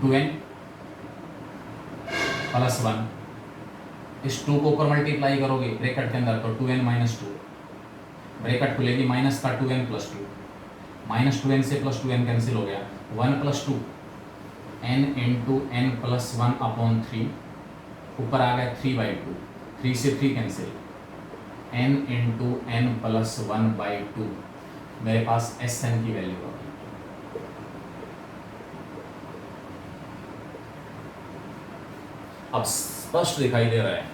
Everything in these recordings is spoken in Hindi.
2n प्लस 1, इस 2 को ऊपर मल्टीप्लाई करोगे ब्रैकेट के अंदर तो 2n माइनस 2, ब्रैकेट खुलेगी माइनस का 2n प्लस 2, माइनस 2n से प्लस 2n कैंसिल हो गया, 1 plus 2 n into n plus 1 upon 3, ऊपर आ गया 3/2, 3 से 3 cancel, n into n plus 1/2, मेरे पास Sn की वैल्यू होगी। अब स्पष्ट दिखाई दे रहा है,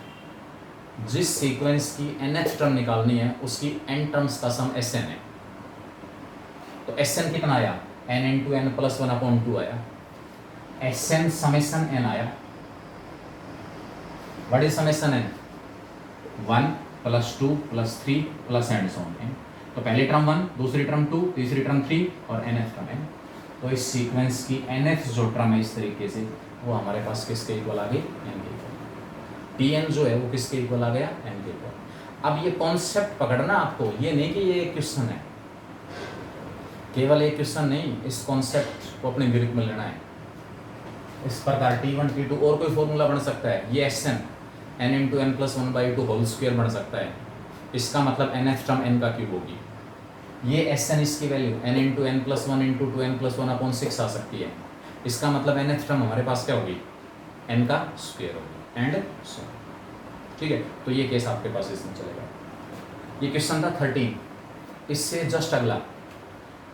जिस सीक्वेंस की nth टर्म निकालनी है उसकी n टर्म्स का सम Sn है। तो Sn कितना आया, n into n plus 1 upon 2 आया, Sn समेसन n आया। What is summation n? 1 plus 2 plus 3 plus and so on. तो पहली टर्म 1, दूसरी टर्म 2, तीसरी टर्म 3 और nth टर्म n। तो इस सीक्वेंस की nth जो टर्म है इस तरीके से, वो हमारे पास किसके इक्वल आ गई, n के इक्वल। Tn जो है वो किसके इक्वल आ गया, n के इक्वल। अब ये कॉन्सेप्ट पकड़ना आपको, ये नहीं कि ये क्वेश्चन है, केवल एक क्वेश्चन नहीं, इस कॉन्सेप्ट को अपने ग्रिप में लेना है। इस प्रकार T1 T2 और कोई फॉर्मूला बन सकता है, ये Sn n into n plus 1/2 whole square बन सकता है, इसका मतलब nth टर्म n का क्यूब होगी। ये Sn इसकी value n into n plus 1 into 2n plus 1 upon 6 आ सकती है, इसका मतलब nth टर्म हमारे पास क्या होगी, n का स्क्वायर होगी, एंड सो। ठीक है, तो ये केस आपके पास इसमें चलेगा। ये क्वेश्चन था 13। इससे जस्ट अगला,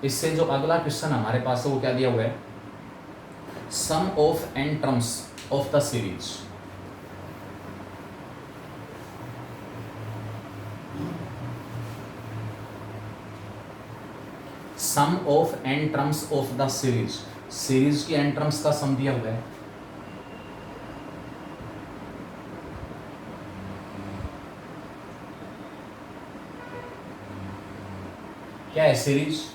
इससे जो अगला क्वेश्चन हमारे पास है वो क्या दिया हुआ है, sum of n terms of the series. Sum of n terms of the series, series की n टर्म्स का सम दिया हुआ है। क्या है सीरीज?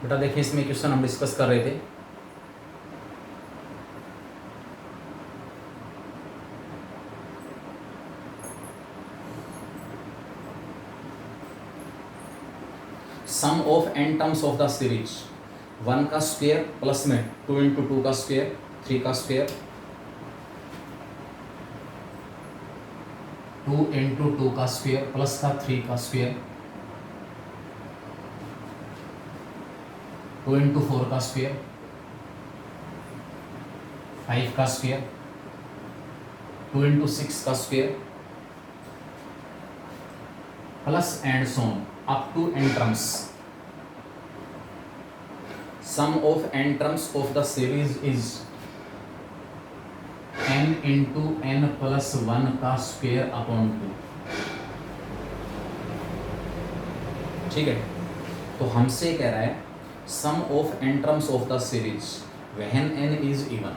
बेटा देखिए, इसमें क्वेश्चन हम डिस्कस कर रहे थे, sum of n terms of the series, 1 का स्क्वायर प्लस में 2 इंटू 2 का स्क्वायर, 3 का स्क्वायर, 2 इंटू 2 का स्क्वायर प्लस का 3 का स्क्वायर, 2 इंटू 4 का स्क्वायर, 5 का स्क्वायर, 2 इंटू 6 का square, plus and so on up to n terms. Sum of n terms of the series is n into n plus 1 का स्क्वायर अपॉन 2। ठीक है, तो हमसे कह रहा है sum of n terms of the series when n is even,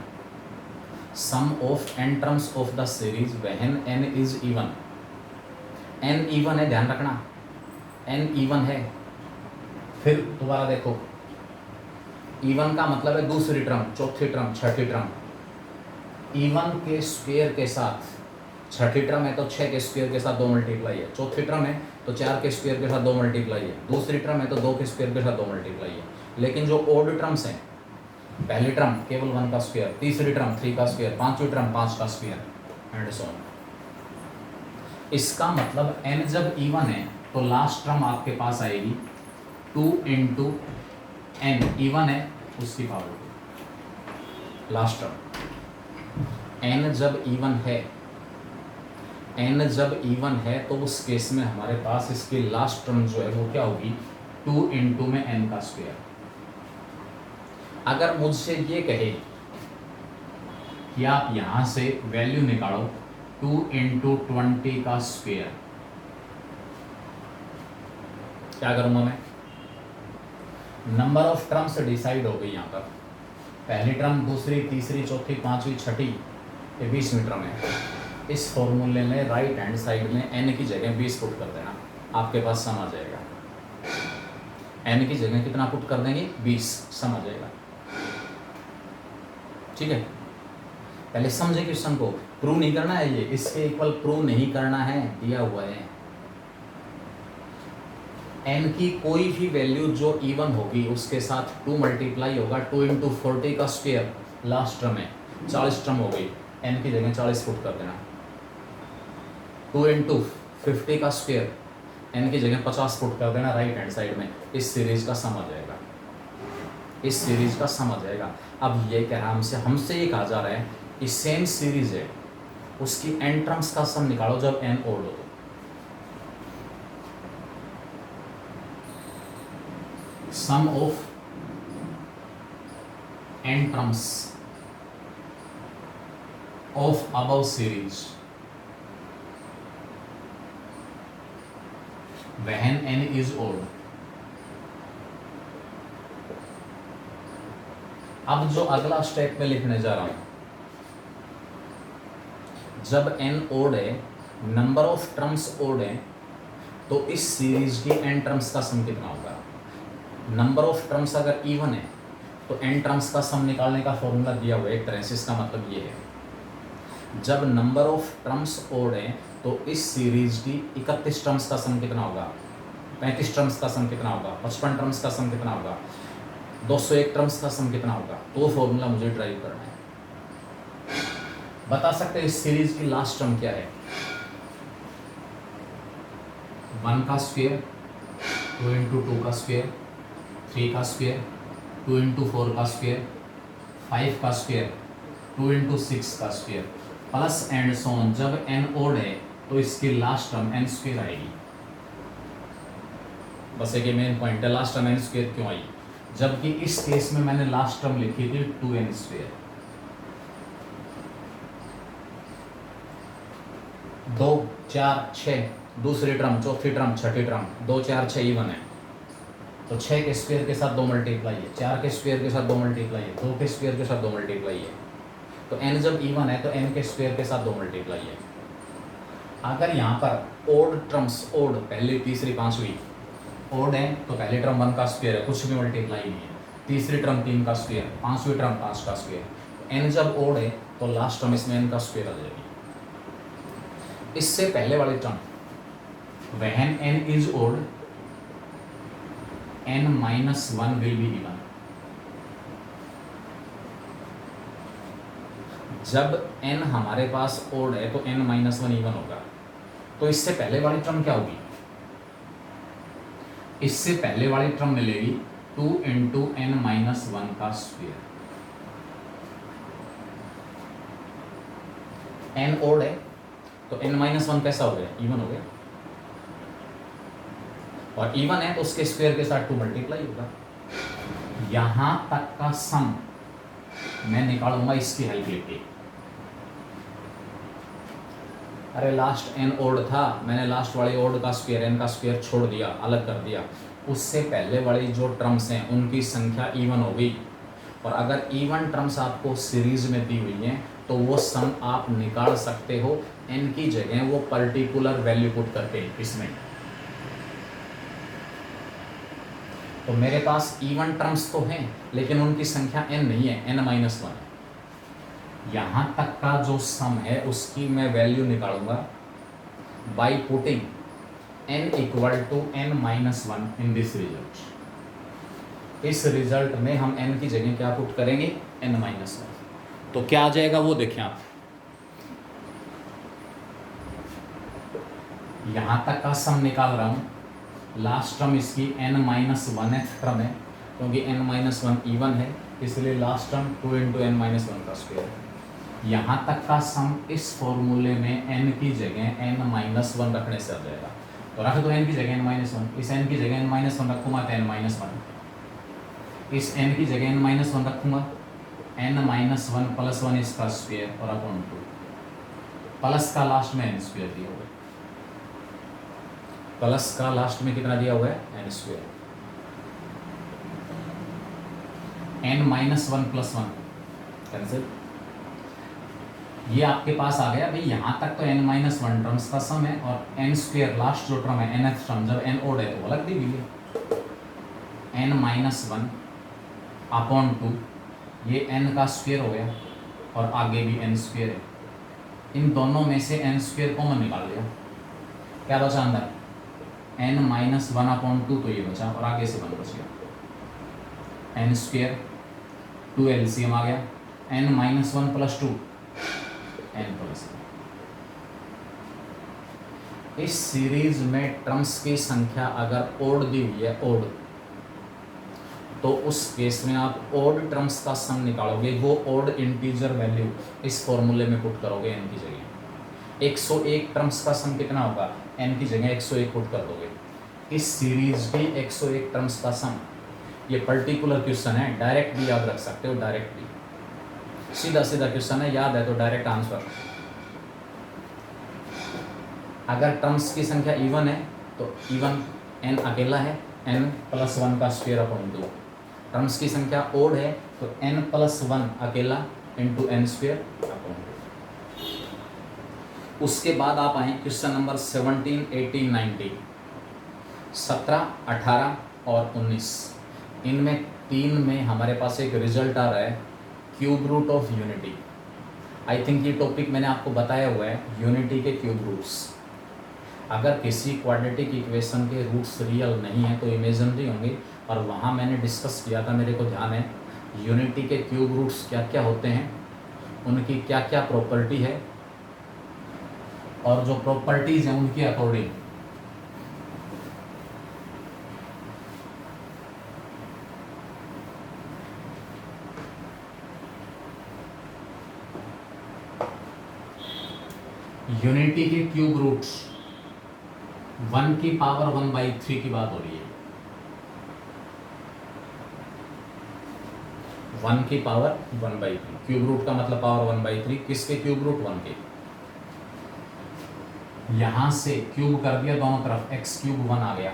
sum of n terms of the series when n is even, n even है, ध्यान रखना n even है। फिर दोबारा देखो, even का मतलब है दूसरी टर्म, चौथी टर्म, छठी टर्म, even के स्क्वायर के साथ, छठी टर्म है तो 6 के स्क्वायर के साथ 2 मल्टीप्लाई है, चौथी टर्म है तो 4 के स्क्वायर के साथ 2 मल्टीप्लाई है, दूसरी टर्म है तो 2 के स्क्वायर के साथ 2 मल्टीप्लाई है। लेकिन जो ओड टर्म्स हैं, पहली टर्म केवल 1 का स्क्वायर, तीसरी टर्म 3 का स्क्वायर, पांचवी टर्म 5 का स्क्वायर, एंड सो ऑन। इसका मतलब n जब इवन है तो लास्ट टर्म आपके पास आएगी 2 इंटू n, इवन है उसकी पावर, लास्ट टर्म। n जब इवन है, n जब इवन है तो उस केस में हमारे पास इसकी लास्ट टर्म जो है वो क्या होगी, 2 इंटू में n का स्क्वायर। अगर मुझसे ये कहे कि आप यहां से वैल्यू निकालो 2 इंटू 20 का स्क्वायर, क्या करूंगा मैं, नंबर ऑफ टर्म्स डिसाइड हो गई यहाँ पर, पहली टर्म, दूसरी, तीसरी, चौथी, पांचवी, छठी, ये 20वीं टर्म है। इस फॉर्मूले में राइट हैंड साइड में n की जगह 20 पुट कर देना, आपके पास सम आ जाएगा। n की जगह कितना पुट कर देंगे? 20, सम आ जाएगा। ठीक है, पहले समझे क्वेश्चन को, प्रूव नहीं करना है, ये इसके इक्वल प्रूव नहीं करना है, दिया हुआ है। n की कोई भी वैल्यू जो इवन होगी उसके साथ 2 मल्टीप्लाई होगा, 2 इंटू 40 का स्क्वायर, लास्ट टर्म है 40 टर्म हो गई, n की जगह 40 पुट कर देना। 2 इंटू 50 का स्क्वायर, n की जगह 50 पुट कर देना राइट हैंड साइड में। इस सीरीज का सम आ जाएगा, इस सीरीज का सम आ जाएगा। अब ये कह रहा हमसे ये कहा जा रहा है कि सेम सीरीज है, उसकी n टर्म्स का सम निकालो जब n ओड हो। Sum of n terms of above series when n is odd। अब जो अगला स्टेप में लिखने जा रहा हूं, जब n ओड है, नंबर ऑफ टर्म्स ओड है, तो इस सीरीज की n टर्म्स का सम कितना होगा? नंबर ऑफ टर्म्स अगर इवन है तो n टर्म्स का सम निकालने का फॉर्मूला दिया हुआ है एक तरह से। इसका मतलब ये है, जब नंबर ऑफ टर्म्स ओड है तो इस सीरीज की 31 टर्म्स का सम कितना होगा? 35 टर्म्स का सम कितना होगा? 55 टर्म्स का सम कितना होगा? 201 टर्म्स का सम कितना होगा? तो वो फॉर्मूला मुझे ड्राइव करना है। बता सकते हैं इस सीरीज की लास्ट टर्म क्या है? 1 का स्क्वायर, 2 इंटू 2 का स्क्वायर, 3 का स्क्वायर, 2 इंटू 4 का स्क्वायर, 5 का स्क्वायर, 2 इंटू 6 का square, plus and so on. जब n ओड है तो इसकी लास्ट टर्म n स्क्वायर आएगी। बस एक मेन पॉइंट है, लास्ट टर्म n स्क्वायर क्यों आई? जबकि इस केस में मैंने लास्ट टर्म लिखी थी 2n स्क्वायर। 2, 4, 6, दूसरी टर्म, चौथी टर्म, छठी टर्म, 2, 4, 6 इवन है, तो 6 के स्क्वायर के साथ 2 मल्टीप्लाई है, 4 के स्क्वायर के साथ 2 मल्टीप्लाई है, 2 के स्क्वायर के साथ 2 मल्टीप्लाई है। तो n जब इवन है तो n के स्क्वायर के साथ 2 मल्टीप्लाई है। अगर यहाँ पर ओड टर्म्स, ओड पहली, तीसरी, पांचवी ओड है तो पहली टर्म 1 का स्क्वायर है, कुछ भी मल्टीप्लाई नहीं है। तीसरी टर्म 3 का स्क्वायर, पांचवी टर्म 5 का स्क्वायर। n जब ओड है तो लास्ट टर्म इसमें n का स्क्वायर आ जाएगी। इससे पहले वाली term when n is odd n minus 1 will be even। जब n हमारे पास ओड है तो n माइनस 1 इवन होगा। तो इससे पहले वाली टर्म क्या होगी? इससे पहले वाली टर्म मिलेगी 2 इंटू n माइनस 1 का स्क्वायर। n ओड है तो n माइनस 1 कैसा हो गया? इवन हो गया। और इवन है तो उसके स्क्वायर के साथ 2 मल्टीप्लाई होगा। यहां तक का सम मैं निकालूंगा इसकी हेल्प लेके। अरे लास्ट n ओड था, मैंने लास्ट वाले ओड का स्क्वायर, n का स्क्वायर छोड़ दिया, अलग कर दिया। उससे पहले वाली जो टर्म्स हैं उनकी संख्या इवन हो गई। और अगर इवन टर्म्स आपको सीरीज में दी हुई हैं तो वो सम आप निकाल सकते हो n की जगह वो पर्टिकुलर वैल्यू पुट करके। इसमें तो मेरे पास इवन टर्म्स तो हैं लेकिन उनकी संख्या n नहीं है, n माइनस 1। यहाँ तक का जो सम है उसकी मैं वैल्यू निकालूंगा by putting n equal to n minus 1 in this result. इस रिजल्ट में हम n की जगह क्या पुट करेंगे? n minus 1। तो क्या आ जाएगा वो देखें आप। यहाँ तक का सम निकाल रहा हूँ, लास्ट टर्म इसकी n माइनस 1th टर्म है, क्योंकि n माइनस 1 इवन है इसलिए last term 2 into n minus 1 का स्क्वायर है। यहाँ तक का सम इस फॉर्मूले में n की जगह n माइनस 1 रखने से आ जाएगा। तो रख दो n की जगह n माइनस 1, इस n की जगह n माइनस 1 रखूँगा तो n माइनस 1, इस n की जगह n माइनस 1 रखूँगा, n माइनस 1 प्लस 1 इसका स्क्वायर और अपॉन 2, प्लस का लास्ट में n स्क्वायर दिया हुआ है, प्लस का लास्ट में कितना दिया हुआ है? n square. n minus 1 plus 1 cancel, ये आपके पास आ गया भाई, यहाँ तक तो n-1 टर्म्स का सम है, और n स्क्वायर लास्ट जो टर्म है nth टर्म, जब n ओड है तो अलग दी हुई है, n-1 अपॉन 2, ये n का स्क्वायर हो गया और आगे भी n स्क्वायर है, इन दोनों में से n स्क्वायर कॉमन निकाल लिया, क्या बचा अंदर n-1 अपॉन 2, तो ये बचा और आगे से 1 बच गया, n स्क्वायर 2 एलसीएम आ गया, n-1 प्लस 2 n प्लस 1। इस सीरीज में टर्म्स की संख्या अगर ओड दी हुई है, ओड, तो उस केस में आप ओड टर्म्स का सम निकालोगे, वो ओड इंटीजर वैल्यू इस फॉर्मूले में पुट करोगे n की जगह। 101 टर्म्स का सम कितना होगा, n की जगह 101 पुट कर दोगे। इस सीरीज की 101 टर्म्स का सम, ये पर्टिकुलर क्वेश्चन है, डायरेक्ट भी याद रख सकते हो, डायरेक्ट भी, सीधा सीधा क्वेश्चन है, याद है तो डायरेक्ट आंसर। अगर टर्म्स की संख्या इवन है तो इवन n अकेला है, n प्लस 1 का स्क्वायर अपॉन 2। टर्म्स की संख्या ओड है तो n प्लस 1 अकेला इंटू n स्क्वायर अपॉन 2। उसके बाद आप आए क्वेश्चन नंबर 17, 18, 19, 17, 18 और 19। इनमें 3 में हमारे पास एक रिजल्ट आ रहा है cube root of unity. I think ये टॉपिक मैंने आपको बताया हुआ है, यूनिटी के क्यूब रूट्स। अगर किसी क्वाड्रेटिक इक्वेशन के रूट्स रियल नहीं है तो इमेजिनरी होंगे, और वहाँ मैंने डिस्कस किया था, मेरे को ध्यान है, यूनिटी के क्यूब रूट्स क्या क्या होते हैं, उनकी क्या क्या प्रॉपर्टी है, और जो प्रॉपर्टीज़ हैं उनके अकॉर्डिंग यूनिटी के क्यूब रूट्स 1 की पावर 1/3 की बात हो रही है। 1 की पावर 1/3, क्यूब रूट का मतलब पावर 1/3, किसके क्यूब रूट, 1 के। यहां से क्यूब कर दिया दोनों तरफ, x क्यूब 1 आ गया,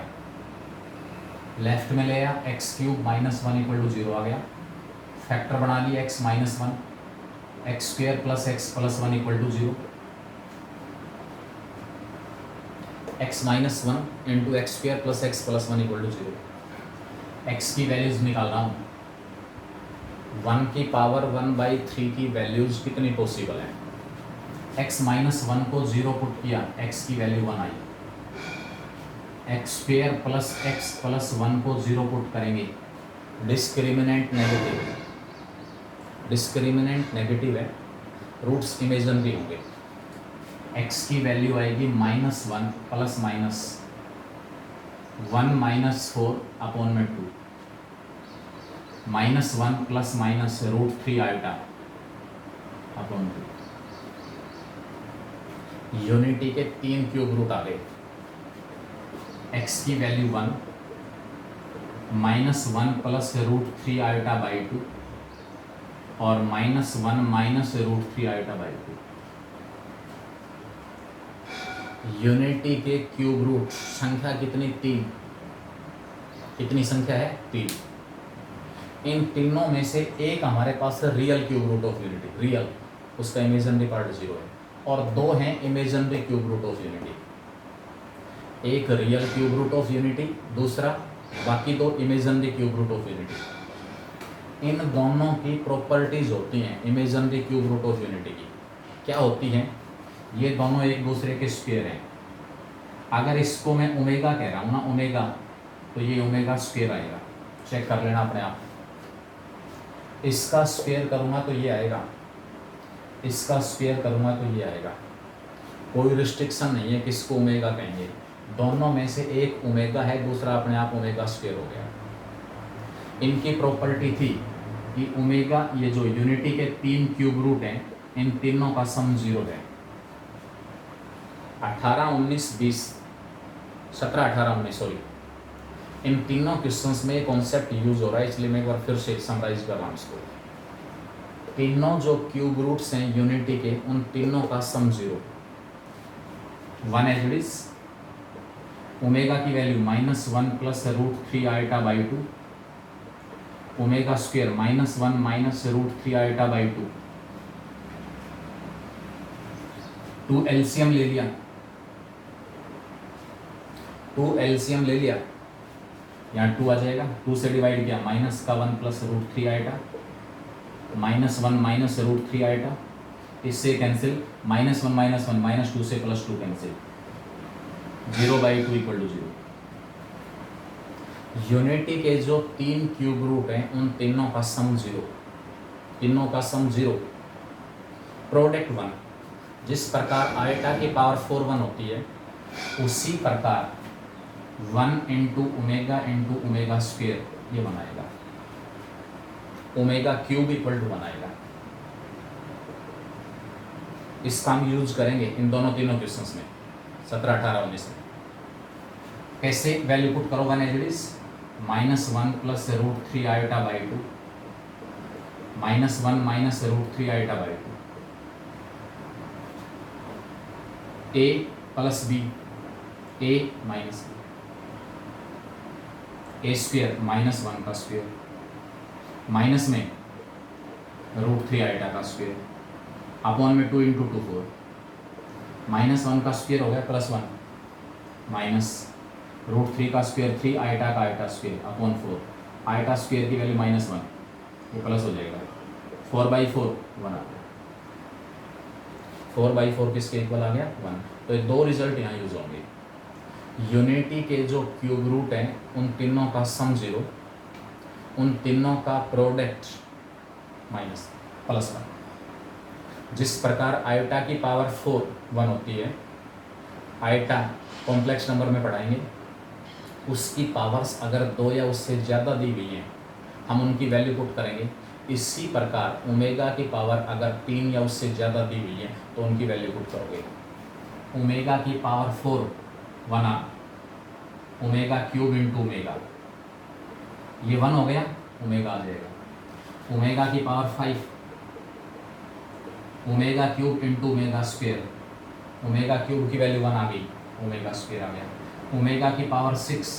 लेफ्ट में ले आया x cube minus 1 equal to 0 आ गया, फैक्टर बना लिया x minus 1, X square plus x plus 1 equal to 0, x minus 1 into X square plus x plus 1 equal to 0। x की वैल्यूज निकाल रहा हूँ, 1 की पावर 1/3 की वैल्यूज कितनी पॉसिबल है। x माइनस 1 को 0 पुट किया, x की वैल्यू 1 आई, x square plus x plus 1 को 0 पुट करेंगे, डिस्क्रिमिनेंट नेगेटिव है, डिस्क्रिमिनेंट नेगेटिव है, रूट्स इमेजिनरी होंगे। x की वैल्यू आएगी -1 प्लस माइनस 1 माइनस 4 अपॉन में 2, -1 plus minus √3 iota upon 2। Unity के 3 क्यूब रूट आ गए, x की वैल्यू 1, -1 प्लस √3 आइटा बाई 2 और -1 माइनस √3 आइटा बाई 2। यूनिटी के क्यूब रूट संख्या कितनी, 3। कितनी संख्या है, 3। इन तीनों में से एक हमारे पास real cube root of unity, real, उसका इमेजिनरी पार्ट 0 है, और 2 हैं imaginary cube root of unity, एक real cube root of unity, दूसरा बाकी 2 imaginary cube root of unity. इन दोनों की प्रॉपर्टीज होती हैं imaginary cube root of unity की, क्या होती हैं, ये दोनों एक दूसरे के स्क्वायर हैं। अगर इसको मैं ओमेगा कह रहा हूँ ना, ओमेगा, तो ये ओमेगा स्क्वायर आएगा, चेक कर लेना अपने आप। इसका स्क्वायर करूँगा तो ये आएगा, इसका स्क्वायर करूँगा तो ये आएगा, कोई रिस्ट्रिक्शन नहीं है किसको ओमेगा कहेंगे, दोनों में से एक ओमेगा है, दूसरा अपने आप ओमेगा स्क्वायर हो गया। इनकी प्रॉपर्टी थी कि ओमेगा, ये जो यूनिटी के 3 क्यूब रूट हैं, इन तीनों का सम 0 है। 18, 19, 20, 17, 18, 19, सॉरी, इन तीनों क्वेश्चंस में कॉन्सेप्ट यूज हो रहा है, इसलिए मैं एक बार फिर से समराइज कर रहा हूँ इसको। तीनों जो क्यूब रूट्स हैं यूनिटी के, उन तीनों का sum 0, 1 as it is, omega की value -1 plus √3 iota by 2, omega square -1 minus √3 iota by 2, two LCM ले लिया, टू एलसीएम ले लिया, यहाँ टू आ जाएगा, टू से डिवाइड किया, माइनस का वन प्लस रूट थ्री आएगा, minus one minus root three आएगा, इससे cancel, minus one minus two से plus two cancel, 0/2 equal to 0। Unity के जो तीन क्यूब रूट हैं उन तीनों का सम 0, तीनों का सम 0। प्रोडक्ट 1, जिस प्रकार आयटा की पावर 4 1 होती है, उसी प्रकार 1 इंटू ओमेगा स्क्वेयर ये बनाएगा, ओमेगा क्यूब इक्वल टू बनाएगा। इसका हम यूज करेंगे इन दोनों तीनों क्वेश्चंस में, 17, 18, 19 में। कैसे वैल्यू पुट करो, 1 as it is, -1 plus root three iota by 2, -1 minus root three iota by 2, a plus B, a minus a square -1 का स्क्वेयर, माइनस में रूट थ्री आयोटा का स्क्वेयर, अपॉन में 2 इंटू 2 4, -1 का स्क्वेयर हो गया +1, माइनस रूट थ्री का स्क्वेयर 3 आयटा का eta square upon 4, eta square की वैल्यू -1, ये प्लस हो जाएगा, 4/4 1 आ गया, 4/4 किसके इक्वल आ गया 1। तो ये दो रिजल्ट यहाँ यूज होंगे। यूनिटी के जो क्यूब रूट हैं उन तीनों का सम 0, उन तीनों का प्रोडक्ट +1। जिस प्रकार आयोटा की पावर 4 1 होती है, आयोटा कॉम्प्लेक्स नंबर में पढ़ाएंगे, उसकी पावर्स अगर 2 या उससे ज़्यादा दी हुई हैं हम उनकी वैल्यू पुट करेंगे। इसी प्रकार ओमेगा की पावर अगर 3 या उससे ज़्यादा दी हुई है तो उनकी वैल्यू पुट करोगे। ओमेगा की power 4 1 omega cube into omega, ये 1 हो गया, ओमेगा आ जाएगा। ओमेगा की power 5 omega cube into omega square, omega cube की वैल्यू 1 आ गई, ओमेगा स्क्वेयर आ गया। ओमेगा की पावर 6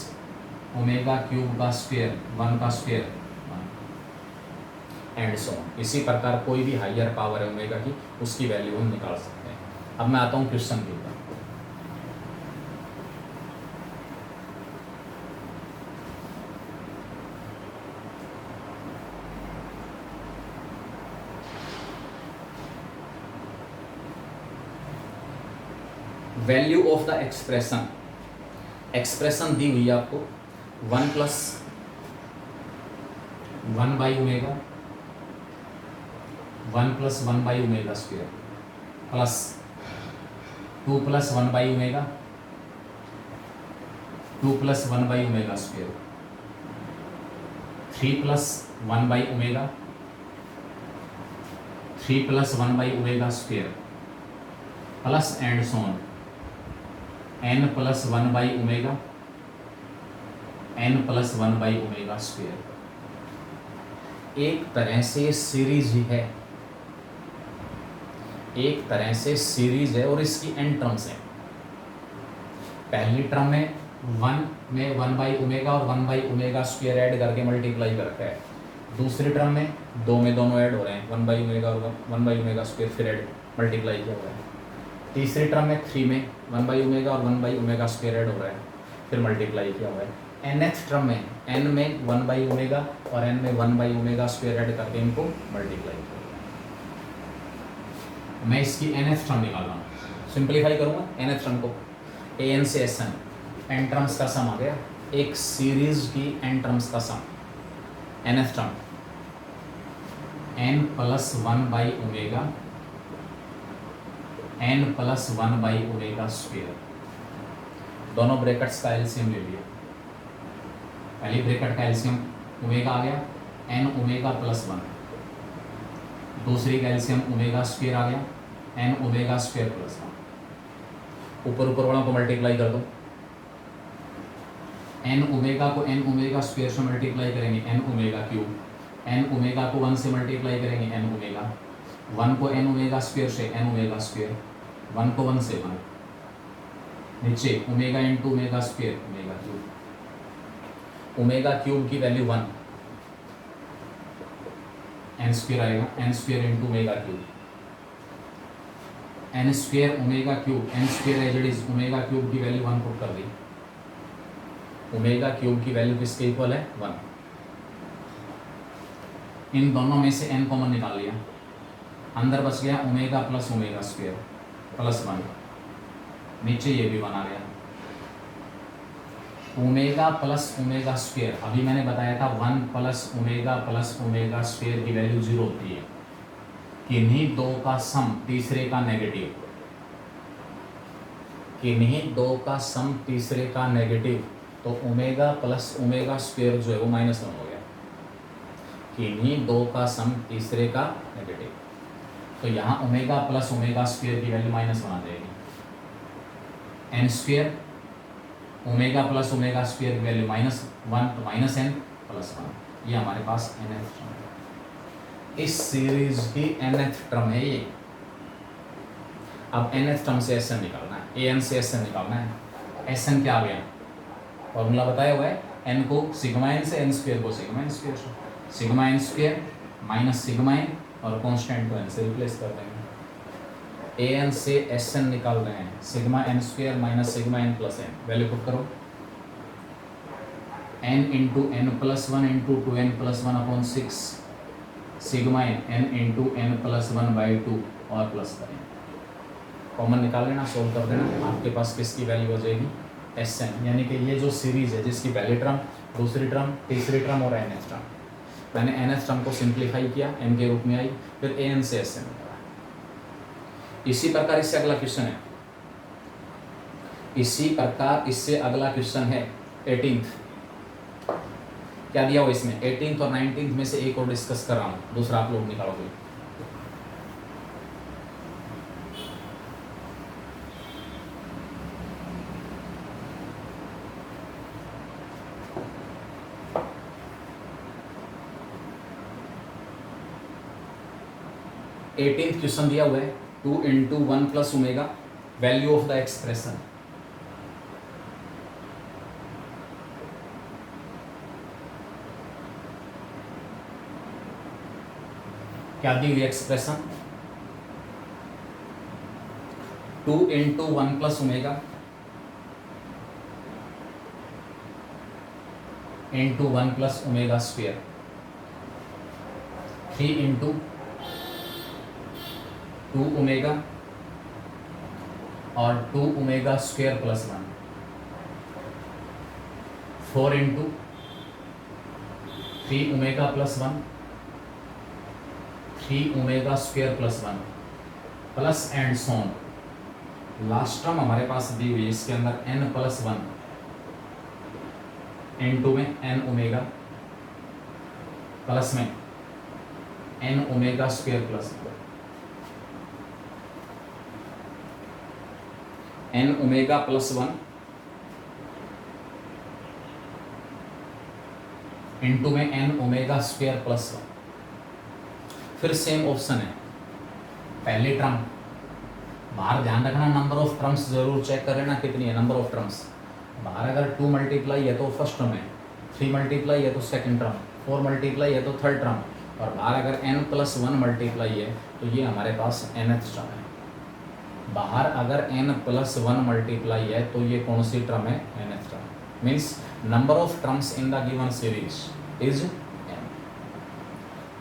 ओमेगा क्यूब का स्क्वेयर 1 का स्क्वेयर, एंड सो ऑन। इसी प्रकार कोई भी हायर पावर है ओमेगा की, उसकी वैल्यू हम निकाल सकते हैं। अब मैं आता हूँ क्वेश्चन के ऊपर। Value of the expression, expression दी हुई है आपको 1 + 1/ओमेगा 1 + 1/ओमेगा स्क्वेयर प्लस 2 + 1/ओमेगा 2 + 1/ओमेगा स्क्वेयर 3 + 1/ओमेगा 3 + 1/ओमेगा square plus and so on n + 1/ओमेगा n + 1/ओमेगा स्क्वेयर। एक तरह से सीरीज ही है, एक तरह से सीरीज है और इसकी n टर्म्स हैं। पहली टर्म में 1 में 1/ओमेगा और 1/ओमेगा स्क्वेयर ऐड करके मल्टीप्लाई कर रखा है। दूसरी टर्म में 2 में दोनों ऐड हो रहे हैं, 1/ओमेगा और 1/ओमेगा स्क्वेयर फिर ऐड मल्टीप्लाई किया हुआ है। तीसरी टर्म में 3 में 1/ओमेगा और 1/ओमेगा स्क्वेयर ऐड हो रहा है, फिर मल्टीप्लाई किया हुआ है। nth टर्म में n में 1/ओमेगा और n में 1/ओमेगा स्क्वेयर ऐड करके इनको मल्टीप्लाई किया हुआ है। मैं इसकी nth टर्म निकाल रहा हूँ, सिंप्लीफाई करूँगा nth टर्म को, an से sn, n टर्म्स का सम आ गया, एक सीरीज की n टर्म्स का सम। nth टर्म n + 1/ओमेगा n + 1/ओमेगा स्क्वेयर, दोनों ब्रैकेट्स का एलसीएम ले लिया। पहली ब्रैकेट का एलसीएम ओमेगा आ गया, n ओमेगा + 1, दूसरी का एलसीएम ओमेगा स्क्वेयर आ गया, n ओमेगा स्क्वेयर + 1। ऊपर ऊपर वालों को मल्टीप्लाई कर दो, n ओमेगा को n ओमेगा स्क्वेयर से मल्टीप्लाई करेंगे n omega cube, n omega को 1 से मल्टीप्लाई करेंगे n ओमेगा, 1 को n ओमेगा स्क्वेयर से n ओमेगा स्क्वेयर, 1 को 1 से 1, नीचे omega into omega square omega cube, omega cube की वैल्यू 1, n स्क्वेयर आएगा, n square into omega cube, N square omega cube, N square as it is, omega cube की वैल्यू 1 पुट कर दी, ओमेगा क्यूब की वैल्यू किसके इक्वल है 1। इन दोनों में से n कॉमन निकाल लिया, अंदर बच गया omega plus omega square plus 1, नीचे ये भी 1 आ गया। ओमेगा प्लस ओमेगा स्क्वेयर, अभी मैंने बताया था 1 प्लस ओमेगा स्क्वेयर की वैल्यू 0 होती है। किन्हीं दो का सम तीसरे का नेगेटिव, किन्हीं दो का सम तीसरे का नेगेटिव, तो ओमेगा प्लस ओमेगा स्क्वेयर जो है वो -1 हो गया। किन्हीं दो का सम तीसरे का नेगेटिव, तो यहाँ ओमेगा प्लस ओमेगा स्क्वेयर की वैल्यू -1 आ जाएगी। N square omega plus omega square की वैल्यू -1 तो -n प्लस 1, ये हमारे पास nth टर्म है। इस सीरीज की nth टर्म है ये। अब nth टर्म से Sn निकालना है, an से Sn निकालना है। Sn क्या आ गया, फॉर्मूला बताया हुआ है, n को सिग्मा n से, n स्क्वेयर को सिग्मा n स्क्वेयर से, sigma n square minus sigma n और कांस्टेंट को n से रिप्लेस कर देंगे। an से Sn निकाल रहे हैं, sigma n square minus sigma n plus n, value put करो, n into n plus 1 into 2n plus 1 upon 6 sigma n into n plus 1 by 2 और प्लस करें, कॉमन निकाल लेना, सोल्व कर देना, आपके पास किसकी वैल्यू हो जाएगी Sn, यानी कि ये जो सीरीज है जिसकी पहली टर्म, दूसरी टर्म, तीसरी टर्म और nth टर्म, मैंने nth टर्म को सिंप्लीफाई किया, n के रूप में आई, फिर an से Sn निकाला। इसी प्रकार इससे अगला क्वेश्चन है, इसी प्रकार इससे अगला क्वेश्चन है 18th। क्या दिया हुआ इसमें 18th और 19th में से एक और डिस्कस कर रहा हूँ, दूसरा आप लोग निकालोगे। एटीन्थ क्वेश्चन दिया हुआ है 2 into 1 plus omega, value of the expression. क्या दी हुई expression, 2 into 1 plus omega into 1 plus omega square, 3 into 2 omega और 2 omega square plus 1, 4 into 3 omega plus 1, 3 omega square plus 1 plus and so on. Last term हमारे पास दी हुई है, इसके अंदर n प्लस 1 n2 में n ओमेगा प्लस में n omega square plus n omega plus 1 into में n ओमेगा स्क्वेयर प्लस 1। फिर सेम ऑप्शन है, पहली टर्म बाहर, ध्यान रखना नंबर ऑफ टर्म्स जरूर चेक कर लेना कितनी है नंबर ऑफ टर्म्स। बाहर अगर 2 मल्टीप्लाई है तो फर्स्ट टर्म है, 3 मल्टीप्लाई है तो सेकंड टर्म, 4 मल्टीप्लाई है तो थर्ड टर्म, और बाहर अगर n प्लस 1 मल्टीप्लाई है तो ये हमारे पास nth टर्म है। बाहर अगर n प्लस 1 मल्टीप्लाई है तो ये कौन सी टर्म है, nth term. Means number of terms in the given series is n।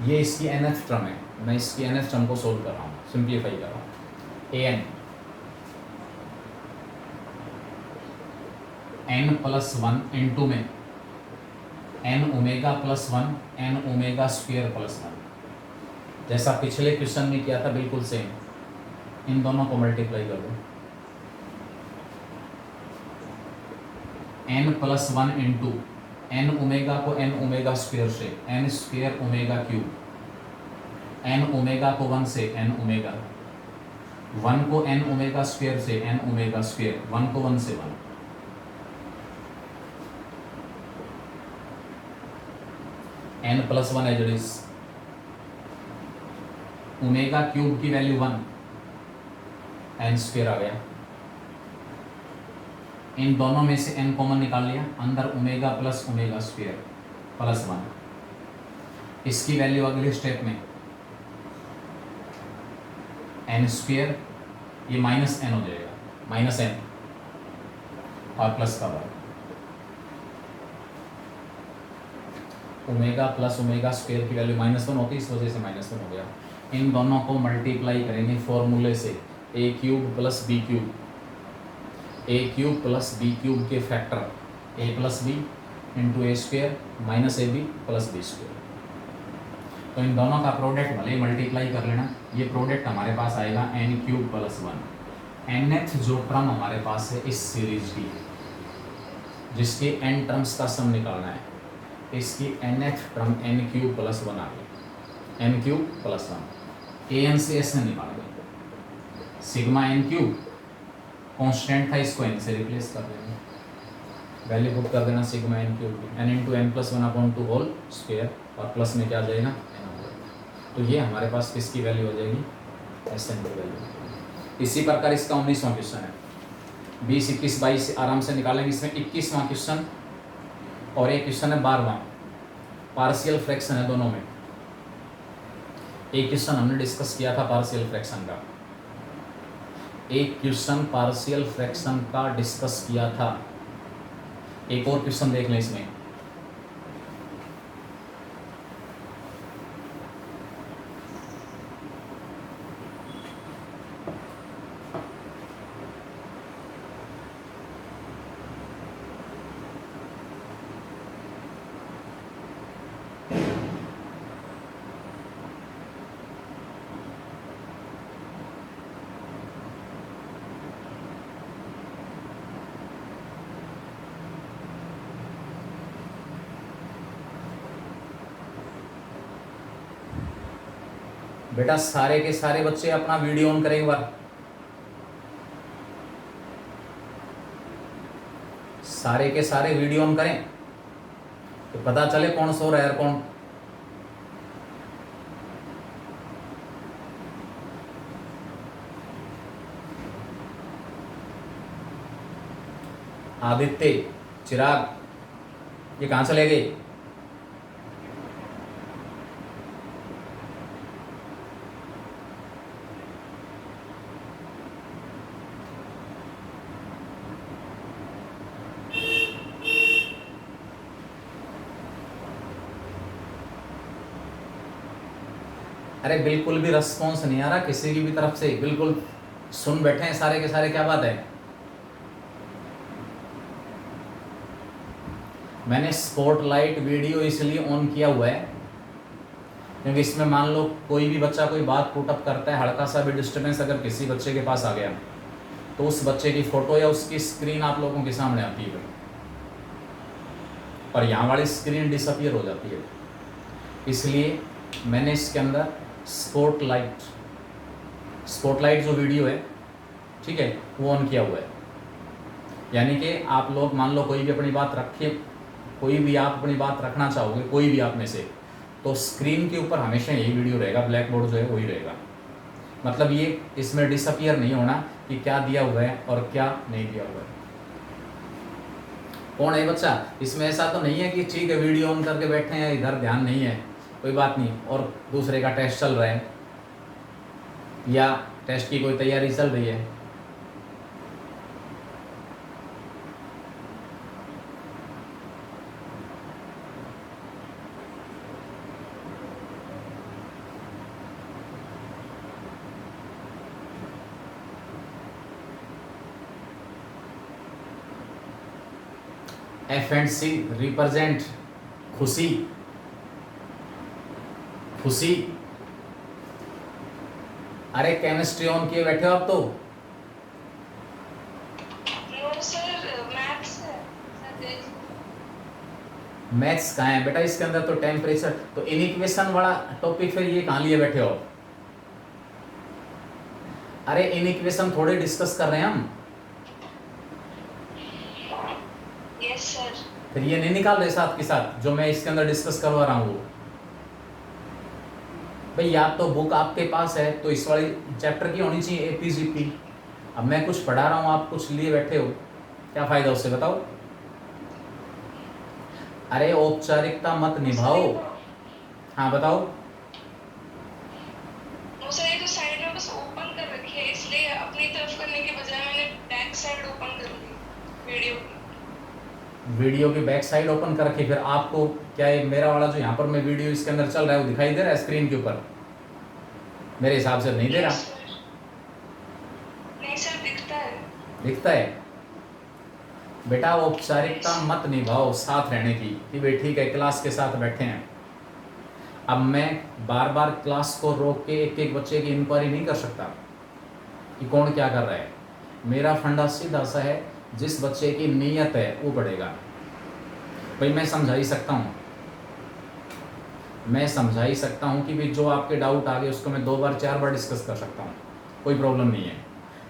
ये इसकी nth टर्म है, मैं इसकी nth टर्म को सोल्व कर रहा हूँ, सिंप्लीफाई कर रहा हूँ। n प्लस 1 इंटू में n omega plus 1 n omega square plus 1, जैसा पिछले क्वेश्चन में किया था बिल्कुल सेम, इन दोनों को मल्टीप्लाई कर दो, n plus 1 into n omega को n ओमेगा स्क्वेयर से n square omega cube, n omega को 1 से n ओमेगा, 1 को n ओमेगा स्क्वेयर से n ओमेगा स्क्वेयर, 1 को 1 से 1, n plus 1 as it is, omega cube की वैल्यू 1, n स्क्वेयर आ गया, इन दोनों में से n कॉमन निकाल लिया, अंदर omega plus omega square plus 1, इसकी वैल्यू अगले स्टेप में n स्क्वेयर ये माइनस एन हो जाएगा, माइनस एन और प्लस का वर्ग, ओमेगा प्लस ओमेगा स्क्वायर की वैल्यू -1 होती है, इस वजह से -1 हो गया। इन दोनों को मल्टीप्लाई करेंगे फॉर्मूले से, A cube plus B cube, A cube plus B cube के factor A plus B into A square minus A B plus B square. तो इन दोनों का प्रोडक्ट भले मल्टीप्लाई कर लेना, ये प्रोडक्ट हमारे पास आएगा एन क्यूब प्लस 1। nth जो टर्म हमारे पास है इस सीरीज की, जिसके n टर्म्स का सम निकालना है, इसकी nth term n cube plus 1 आ गई, n क्यूब प्लस 1। an से s ने निकाल दें, सिग्मा n क्यूब कांस्टेंट था, इसको n से रिप्लेस कर देंगे, वैल्यू पुट कर देना सिग्मा n क्यूब की, n into N plus 1/2 whole square, और प्लस में क्या आ जाएगा, तो ये हमारे पास किसकी वैल्यू हो जाएगी, एस एन की वैल्यू। इसी प्रकार इसका 19वां क्वेश्चन है, 20, 21, 22 आराम से निकालेंगे। इसमें 21वां क्वेश्चन और एक क्वेश्चन है 12वां, पार्शियल फ्रैक्शन है दोनों में। एक क्वेश्चन हमने डिस्कस किया था पार्शियल फ्रैक्शन का, एक क्वेश्चन पार्शियल फ्रैक्शन का डिस्कस किया था, एक और क्वेश्चन देख लें इसमें। बेटा सारे के सारे बच्चे अपना वीडियो ऑन करें एक बार, सारे के सारे वीडियो ऑन करें तो पता चले कौन सो रहा है और कौन। आदित्य, चिराग, ये कहाँ चले गए? अरे बिल्कुल भी रिस्पॉन्स नहीं आ रहा किसी की भी तरफ से, बिल्कुल सुन बैठे हैं सारे के सारे, क्या बात है? मैंने स्पॉटलाइट वीडियो इसलिए ऑन किया हुआ है क्योंकि इसमें मान लो कोई भी बच्चा कोई बात पुटअप करता है, हल्का सा भी डिस्टर्बेंस अगर किसी बच्चे के पास आ गया तो उस बच्चे की फोटो या उसकी स्क्रीन आप लोगों के सामने आती है और यहाँ वाली स्क्रीन डिसअपियर हो जाती है। इसलिए मैंने इसके अंदर स्पॉटलाइट जो वीडियो है, ठीक है, वो ऑन किया हुआ है। यानी कि आप लोग मान लो कोई भी अपनी बात रखिए, कोई भी आप अपनी बात रखना चाहोगे, कोई भी आप में से, तो स्क्रीन के ऊपर हमेशा यही वीडियो रहेगा, ब्लैक बोर्ड जो है वही रहेगा। मतलब ये इसमें डिसअपियर नहीं होना कि क्या दिया हुआ है और क्या नहीं दिया हुआ है। कौन है बच्चा? इसमें ऐसा तो नहीं है कि ठीक है वीडियो ऑन करके बैठे हैं, इधर ध्यान नहीं है, कोई बात नहीं, और दूसरे का टेस्ट चल रहा है या टेस्ट की कोई तैयारी चल रही है। F&C रिप्रेजेंट खुशी, खुशी। अरे केमिस्ट्री ऑन किए बैठे हो आप तो? मैथ्स कहाँ है बेटा? इसके अंदर तो टेम्परेचर, तो इनइक्वेशन वाला टॉपिक फिर ये कहाँ लिए बैठे हो? अरे इनइक्वेशन थोड़े डिस्कस कर रहे हैं हम। Yes sir. फिर ये नहीं निकाल रहे साथ के साथ जो मैं इसके अंदर डिस्कस करवा रहा हूँ। भाई या तो बुक आपके पास है तो इस वाली चैप्टर की होनी चाहिए एपीजीपी। अब मैं कुछ पढ़ा रहा हूँ, आप कुछ लिए बैठे हो, क्या फायदा उससे बताओ? अरे औपचारिकता मत निभाओ। हाँ बताओ। सर ये तो साइड में बस ओपन कर रखी है, इसलिए अपनी तरफ साइड ओपन कर ली वीडियो की। वीडियो की बैक साइड ओपन करके फिर आपको क्या ये मेरा वाला जो यहाँ पर मैं वीडियो इसके अंदर चल रहा है वो दिखाई दे रहा है स्क्रीन के ऊपर? मेरे हिसाब से नहीं दे यस रहा। सर। नहीं सर, दिखता है। दिखता है? बेटा औपचारिकता मत निभाओ साथ रहने की कि भाई ठीक है क्लास के साथ बैठे हैं। अब मैं बार बार क्लास को रोक के एक एक बच्चे की इंक्वायरी नहीं कर सकता कि कौन क्या कर रहा है। मेरा फंडा सीधा सा है, जिस बच्चे की नीयत है वो पढ़ेगा। भाई मैं समझा ही सकता हूँ, मैं समझा ही सकता हूँ कि भाई जो आपके डाउट आ गए उसको मैं 2 बार 4 बार डिस्कस कर सकता हूँ, कोई प्रॉब्लम नहीं है।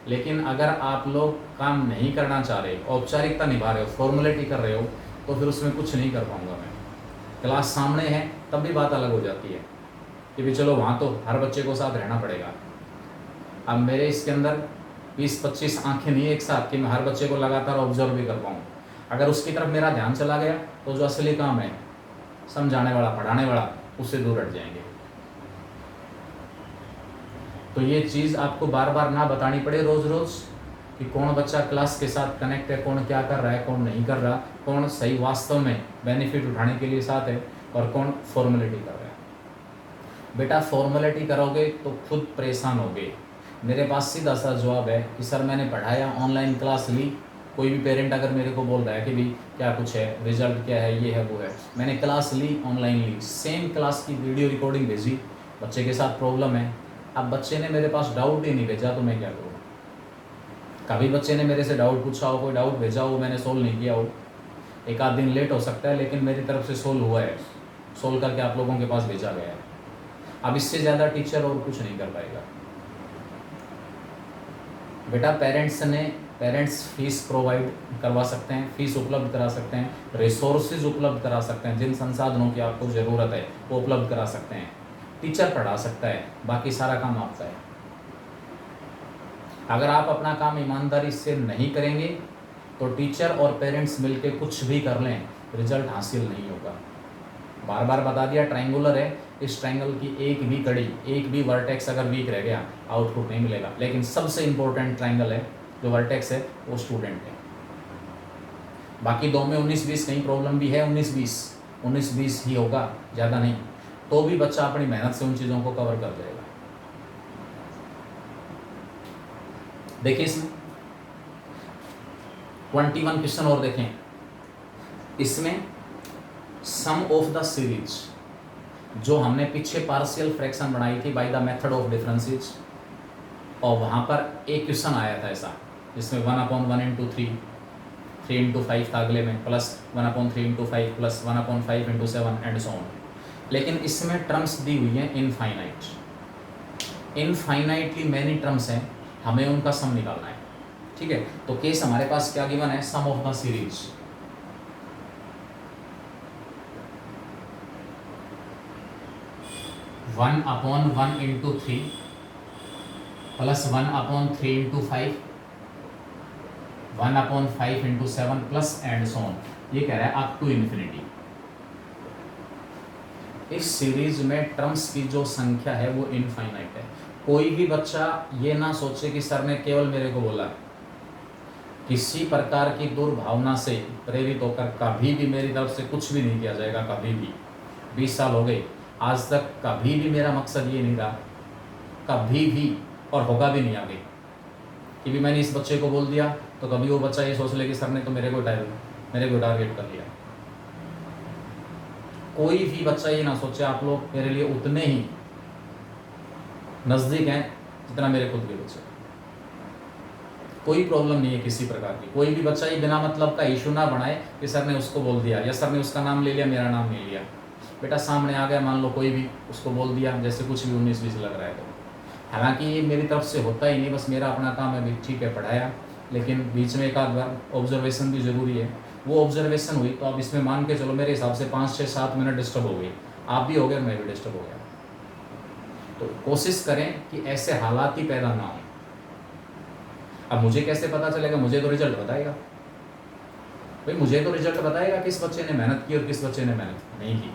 लेकिन अगर आप लोग काम नहीं करना चाह रहे, औपचारिकता निभा रहे हो, फॉर्मेलिटी कर रहे हो, तो फिर उसमें कुछ नहीं कर पाऊँगा मैं। क्लास सामने है तब भी बात अलग हो जाती है कि भाई चलो वहाँ तो हर बच्चे को साथ रहना पड़ेगा। अब मेरे इसके अंदर 20-25 आंखें नहीं एक साथ कि मैं हर बच्चे को लगातार ऑब्जर्व भी कर पाऊँ। अगर उसकी तरफ मेरा ध्यान चला गया तो जो असली काम है समझाने वाला, पढ़ाने वाला, उससे दूर हट जाएंगे। तो ये चीज़ आपको बार बार ना बतानी पड़े रोज़ रोज़ कि कौन बच्चा क्लास के साथ कनेक्ट है, कौन क्या कर रहा है, कौन नहीं कर रहा, कौन सही वास्तव में बेनिफिट उठाने के लिए साथ है और कौन फॉर्मेलिटी कर रहा है। बेटा फॉर्मेलिटी करोगे तो खुद परेशान होगे। मेरे पास सीधा सा जवाब है कि सर मैंने पढ़ाया, ऑनलाइन क्लास ली, कोई भी पेरेंट अगर मेरे को बोल रहा है कि भाई क्या कुछ है, रिजल्ट क्या है, ये है वो है, मैंने क्लास ली, ऑनलाइन ली, सेम क्लास की वीडियो रिकॉर्डिंग भेजी, बच्चे के साथ प्रॉब्लम है, अब बच्चे ने मेरे पास डाउट ही नहीं भेजा तो मैं क्या करूँ? कभी बच्चे ने मेरे से डाउट पूछा हो, कोई डाउट भेजा हो, मैंने सोल्व नहीं किया हो, एक आध दिन लेट हो सकता है लेकिन मेरी तरफ से सोल्व हुआ है, सोल्व करके आप लोगों के पास भेजा गया है। अब इससे ज़्यादा टीचर और कुछ नहीं कर पाएगा। बेटा पेरेंट्स फीस प्रोवाइड करवा सकते हैं, फीस उपलब्ध करा सकते हैं, रिसोर्सेज उपलब्ध करा सकते हैं, जिन संसाधनों की आपको ज़रूरत है वो उपलब्ध करा सकते हैं, टीचर पढ़ा सकता है, बाकी सारा काम आपका है। अगर आप अपना काम ईमानदारी से नहीं करेंगे तो टीचर और पेरेंट्स मिलकर कुछ भी कर लें, रिजल्ट हासिल नहीं होगा। बार बार बता दिया, ट्रायंगुलर है, इस ट्रायंगल की एक भी कड़ी, एक भी वर्टेक्स अगर वीक रह गया आउटपुट नहीं मिलेगा। लेकिन सबसे इंपॉर्टेंट ट्रायंगल है जो वर्टेक्स है वो स्टूडेंट है। बाकी 2 में 19-20 कहीं प्रॉब्लम भी है, 19-20 ही होगा, ज़्यादा नहीं, तो भी बच्चा अपनी मेहनत से उन चीज़ों को कवर कर जाएगा। देखिए इसमें 21 क्वेश्चन और देखें। इसमें सम ऑफ द सीरीज जो हमने पीछे पार्शियल फ्रैक्शन बनाई थी by the method of differences, और वहाँ पर एक क्वेश्चन आया था ऐसा जिसमें 1/1 इंटू 3, 3 इंटू 5 था अगले में, plus 1/3 into 5 plus 1/5 into 7 and so on. लेकिन इसमें टर्म्स दी हुई हैं इनफाइनाइटली मैनी टर्म्स हैं, हमें उनका सम निकालना है। ठीक है, तो केस हमारे पास क्या गिवन है, sum of the series. One upon 1 into 3 plus 1/3 into 5, 1/5 into 7 plus and so on. ये कह रहा है अप टू इन्फिनिटी। इस सीरीज में टर्म्स की जो संख्या है वो इनफाइनाइट है। कोई भी बच्चा ये ना सोचे कि सर ने केवल मेरे को बोला, किसी प्रकार की दुर्भावना से प्रेरित होकर कभी भी मेरी तरफ से कुछ भी नहीं किया जाएगा, कभी भी। 20 साल हो गए, आज तक कभी भी मेरा मकसद ये नहीं रहा, कभी भी, और होगा भी नहीं आगे, कि भी मैंने इस बच्चे को बोल दिया तो कभी वो बच्चा ये सोच ले कि सर ने तो मेरे को टारगेट कर लिया। कोई भी बच्चा ये ना सोचे आप लोग मेरे लिए उतने ही नज़दीक हैं जितना मेरे खुद के बच्चे। कोई प्रॉब्लम नहीं है किसी प्रकार की। कोई भी बच्चा ये बिना मतलब का इशू ना बनाए कि सर ने उसको बोल दिया या सर ने उसका नाम ले लिया, मेरा नाम नहीं लिया। बेटा सामने आ गया, मान लो कोई भी उसको बोल दिया, जैसे कुछ भी 19-20 लग रहा है तो, हालांकि ये मेरी तरफ से होता ही नहीं, बस मेरा अपना काम है भी, ठीक है पढ़ाया, लेकिन बीच में एक आध बार ऑब्जर्वेशन भी ज़रूरी है। वो ऑब्जर्वेशन हुई तो अब इसमें मान के चलो मेरे हिसाब से 5-6-7 मिनट डिस्टर्ब हो गई, आप भी हो गए, मैं भी डिस्टर्ब हो गया। तो कोशिश करें कि ऐसे हालात ही पैदा ना हो। अब मुझे कैसे पता चलेगा? मुझे तो रिजल्ट बताएगा भाई, मुझे तो रिजल्ट बताएगा किस बच्चे ने मेहनत की और किस बच्चे ने मेहनत नहीं की।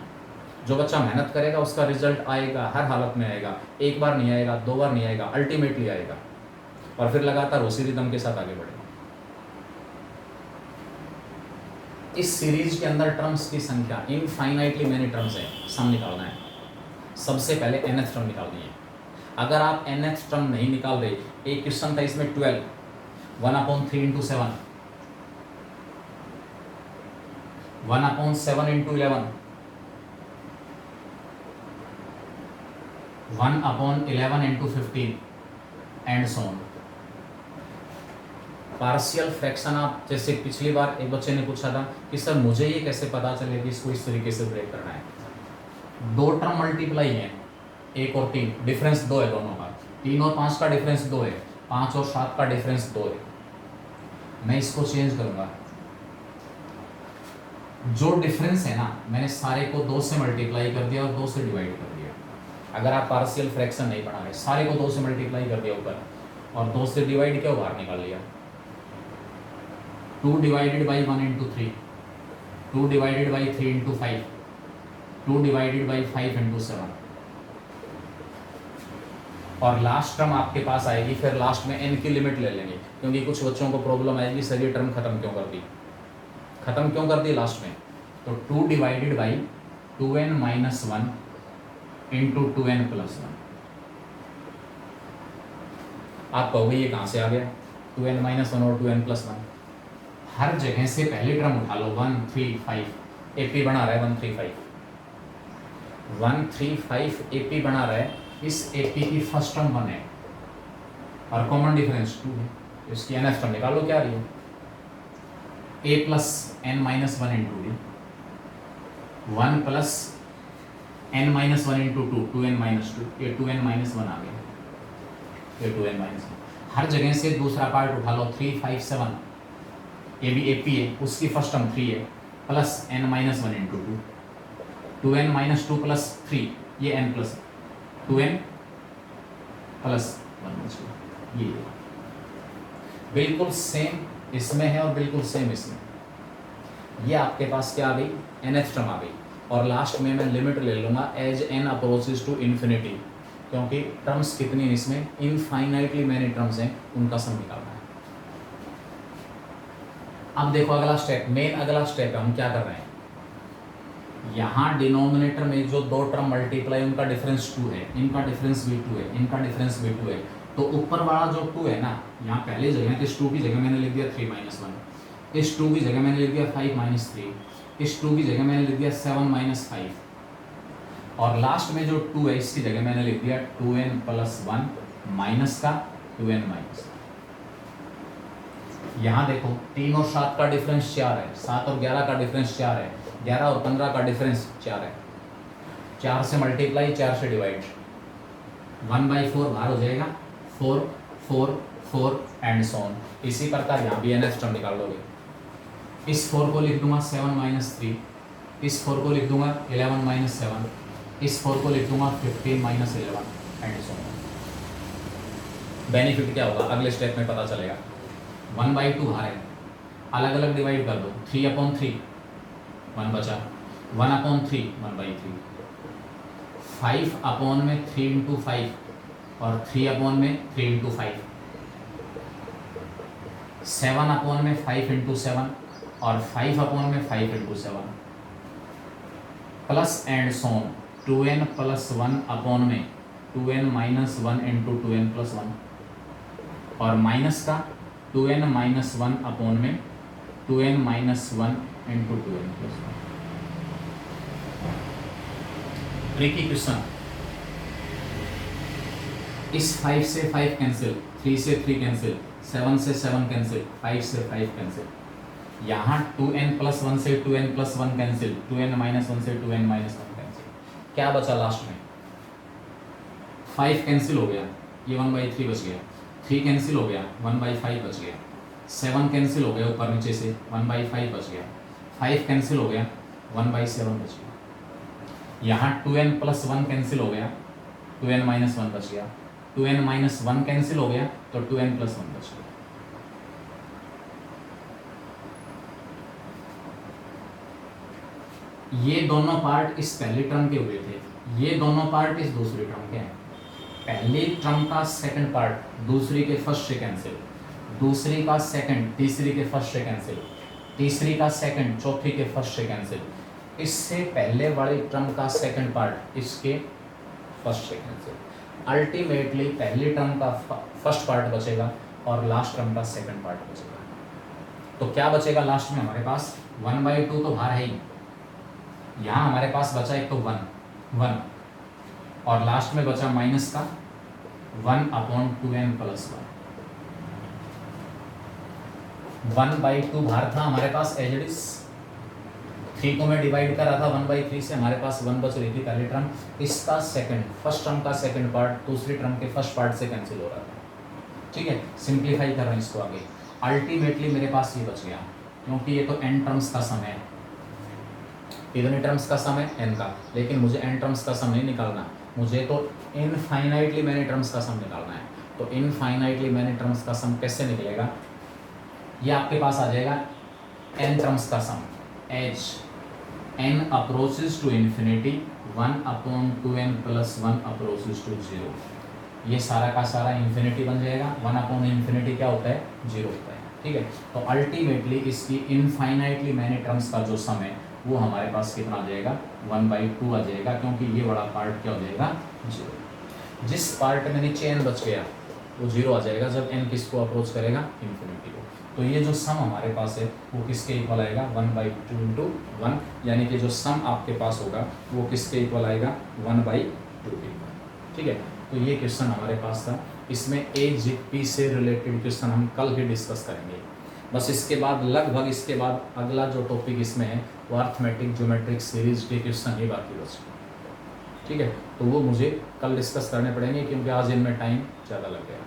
जो बच्चा मेहनत करेगा उसका रिजल्ट आएगा, हर हालत में आएगा, एक बार नहीं आएगा, 2 बार नहीं आएगा, अल्टीमेटली आएगा, और फिर लगातार उसी रिदम के साथ आगे बढ़ेगा। इस सीरीज के अंदर टर्म्स की संख्या इनफाइनाइटली मैनी टर्म्स है, सम निकालना है। सबसे पहले nth टर्म निकालनी है। अगर आप nth टर्म नहीं निकाल रहे, एक क्वेश्चन था इसमें 12, 1/3 into 7, 1/7 into 11, 1/11 into 15 and so on. Partial fraction आप जैसे पिछली बार एक बच्चे ने पूछा था कि सर मुझे ये कैसे पता चले कि इसको इस तरीके से ब्रेक करना है। दो टर्म मल्टीप्लाई है, 1 और 3, डिफरेंस 2 है दोनों का। 3 और 5 का डिफरेंस 2 है, 5 और 7 का डिफरेंस 2 है। मैं इसको चेंज करूंगा, जो डिफरेंस है ना मैंने सारे को 2 से मल्टीप्लाई कर दिया और 2 से डिवाइड कर दिया। अगर आप पार्शियल फ्रैक्शन नहीं पढ़ा रहे, सारे को 2 से मल्टीप्लाई कर दिया ऊपर और 2 से डिवाइड किया, बाहर निकाल लिया। 2 divided by 1 into 3, 2 divided by 3 into 5, 2 divided by 5 into 7, और लास्ट टर्म आपके पास आएगी। फिर लास्ट में n की लिमिट ले लेंगे, क्योंकि कुछ बच्चों को प्रॉब्लम आएगी सर ये टर्म खत्म क्यों कर दी लास्ट में। तो 2 divided by 2n minus 1 into 2n plus 1। आप कहोगे ये कहाँ से आ गया 2n माइनस 1 और 2n प्लस 1। हर जगह से पहले टर्म उठा लो, 1 3 5, AP बना रहा है 135, 135 AP बना रहा है। इस AP की फर्स्ट टर्म 1 है और कॉमन डिफरेंस 2 है। इसकी nth टर्म निकालो, क्या रही है a plus n minus 1 into D, 1 plus n minus 1 into 2, 2n minus 2, ये 2n माइनस 1 आ गया, ये 2n माइनस 1। हर जगह से दूसरा पार्ट उठा लो, 3 5 7, ये भी AP है, उसकी फर्स्ट टर्म 3 है, plus n minus 1 into 2, 2n minus 2 plus 3, ये n प्लस 2n प्लस 1 बच गया। ये बिल्कुल सेम इसमें है और बिल्कुल सेम इसमें। ये आपके पास क्या आ गई, nth टर्म आ गई। और लास्ट में मैं लिमिट ले लूँगा as n approaches to infinity, क्योंकि टर्म्स कितनी हैं इसमें, इनफाइनाइटली मैनी टर्म्स हैं, उनका सम निकालना है। अब देखो अगला स्टेप, मेन अगला स्टेप है, हम क्या कर रहे हैं। यहाँ डिनोमिनेटर में जो दो टर्म मल्टीप्लाई उनका डिफरेंस 2 है, इनका डिफरेंस भी 2 है, इनका डिफरेंस भी 2 है। तो ऊपर वाला जो 2 है ना, यहाँ पहले जगह इस 2 की जगह मैंने लिख दिया 3 माइनस 1, इस 2 की जगह मैंने लिख दिया 5 माइनस 3, इस 2 की जगह मैंने लिख दिया 7 माइनस 5, और लास्ट में जो 2 है इसकी जगह मैंने लिख दिया 2n प्लस 1 माइनस का 2n माइनस। यहाँ देखो 3 और 7 का डिफरेंस 4 है, 7 और 11 का डिफरेंस 4 है, 11 और 15 का डिफरेंस 4 है। 4 से मल्टीप्लाई, 4 से डिवाइड, 1/4 बाहर हो जाएगा, 4 4 4 एंड सो ऑन। इसी प्रकार यहाँ भी nth टर्म निकाल लोगे। इस 4 को लिख दूंगा 7 माइनस 3, इस 4 को लिख दूंगा 11 माइनस 7, इस 4 को लिख दूंगा 15 minus 11 and so on. Benefit क्या होगा अगले स्टेप में पता चलेगा। 1/2 बाहर है, अलग अलग डिवाइड कर दो, 3/3 1 बचा, 1/3 1/3, 5 में 3 इंटू 5 और 3 में 3 इंटू 5, 7 में 5 इंटू 7 और 5 में 5 into 7, plus and so on 2n plus 1 में 2n minus 1 into 2n plus 1, और माइनस का 2n माइनस 1 में 2n minus 1 into 2n plus 1। Tricky question. इस 5 से 5 कैंसिल, 3 से 3 कैंसिल, 7 से 7 कैंसिल, 5 से 5 कैंसिल। यहाँ 2n प्लस 1 से 2n plus 1 cancel, 2n minus 1 से 2n माइनस 1 कैंसिल। क्या बचा लास्ट में, 5 कैंसिल हो गया, ये 1/3 बच गया, 3 कैंसिल हो गया, 1/5 बच गया, 7 कैंसिल हो गया ऊपर नीचे से, 1/5 बच गया, 5 कैंसिल हो गया, 1/7 बच गया। यहाँ 2n प्लस 1 कैंसिल हो गया, 2n माइनस 1 बच गया, 2n माइनस 1 कैंसिल हो गया तो 2n प्लस 1 बच गया। ये दोनों पार्ट इस पहले टर्म के हुए थे, ये दोनों पार्ट इस दूसरे टर्म के हैं। पहले टर्म का सेकंड पार्ट दूसरी के फर्स्ट से कैंसिल, दूसरी का सेकंड तीसरी के फर्स्ट से कैंसिल, तीसरी का सेकंड, चौथी के फर्स्ट से कैंसिल, इससे पहले वाले टर्म का सेकंड पार्ट इसके फर्स्ट से कैंसिल, अल्टीमेटली पहली टर्म का फर्स्ट पार्ट बचेगा और लास्ट टर्म का सेकंड पार्ट बचेगा। तो क्या बचेगा लास्ट में हमारे पास, 1/2 तो बाहर है ही, यहाँ हमारे पास बचा एक तो 1 और लास्ट में बचा माइनस का 1/2n + 1/2 बाहर था हमारे पास एज इट इज, 3 को मैं डिवाइड कर रहा था 1/3 से, हमारे पास 1 बच रही थी पहली टर्म, इसका सेकंड, फर्स्ट टर्म का सेकंड पार्ट दूसरी टर्म के फर्स्ट पार्ट से कैंसिल हो रहा था। ठीक है, सिंप्लीफाई कर रहे हैं इसको आगे, अल्टीमेटली मेरे पास ये बच गया, क्योंकि ये तो n टर्म्स का सम है, कितने टर्म्स का सम है n का, लेकिन मुझे n टर्म्स का सम नहीं निकालना, मुझे तो इनफाइनाइटली मैनी टर्म्स का सम निकालना है। तो इनफाइनाइटली मैनी टर्म्स का सम कैसे निकलेगा, ये आपके पास आ जाएगा n टर्म्स का सम, एच n approaches to infinity 1/2n + 1 approaches to 0, ये सारा का सारा इन्फिनिटी बन जाएगा, 1/∞ क्या होता है, 0 होता है। ठीक है, तो अल्टीमेटली इसकी इनफाइनाइटली मैनी टर्म्स का जो सम है वो हमारे पास कितना आ जाएगा, 1/2 आ जाएगा, क्योंकि ये बड़ा पार्ट क्या हो जाएगा, 0। जिस पार्ट में नीचे n बच गया वो 0 आ जाएगा जब n किसको अप्रोच करेगा, इन्फिनिटी को। तो ये जो सम हमारे पास है वो किसके इक्वल आएगा, 1/2 × 1, यानी कि जो सम आपके पास होगा वो किसके इक्वल आएगा, 1/2 के। ठीक है, तो ये क्वेश्चन हमारे पास था, इसमें AGP से रिलेटेड क्वेश्चन हम कल ही डिस्कस करेंगे। बस इसके बाद लगभग इसके बाद अगला जो टॉपिक इसमें है वो अर्थमेटिक ज्योमेट्रिक सीरीज के क्वेश्चन ही बाकी बचे। ठीक है, तो वो मुझे कल डिस्कस करने पड़ेंगे क्योंकि आज इनमें टाइम ज़्यादा लग गया।